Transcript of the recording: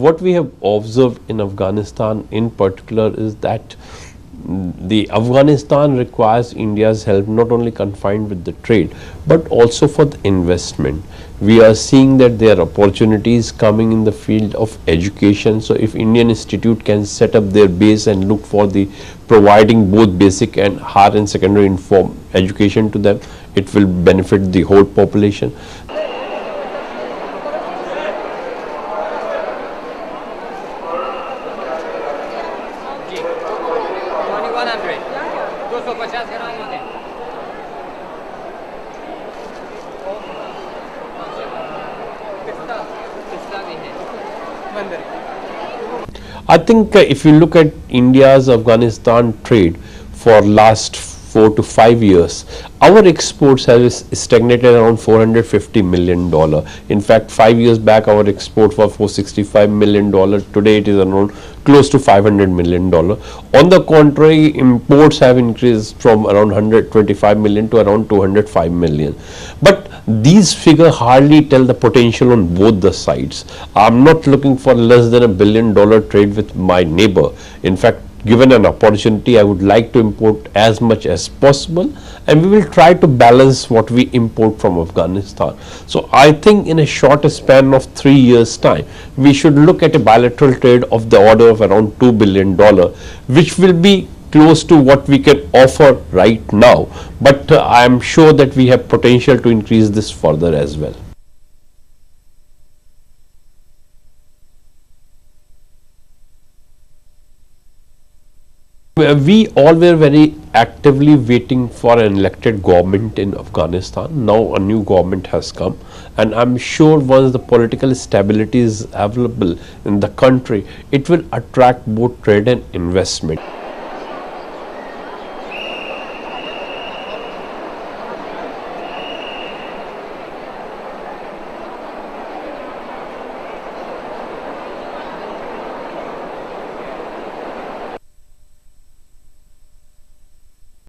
what we have observed in Afghanistan in particular is that the Afghanistan requires India's help, not only confined with the trade but also for the investment. We are seeing that there are opportunities coming in the field of education. So if Indian Institute can set up their base and look for the providing both basic and higher and secondary education to them, it will benefit the whole population. I think if you look at India's Afghanistan trade for last 4 to 5 years, our exports have stagnated around $450 million. In fact, 5 years back our exports were $465 million. Today it is around close to $500 million. On the contrary, imports have increased from around 125 million to around 205 million. But these figures hardly tell the potential on both the sides. I'm not looking for less than $1 billion trade with my neighbor. In fact, given an opportunity, I would like to import as much as possible, and we will try to balance what we import from Afghanistan. So I think in a short span of 3 years time, we should look at a bilateral trade of the order of around $2 billion, which will be close to what we can offer right now. But I am sure that we have potential to increase this further as well. We all were very actively waiting for an elected government in Afghanistan. Now a new government has come, and I'm sure once the political stability is available in the country, it will attract both trade and investment.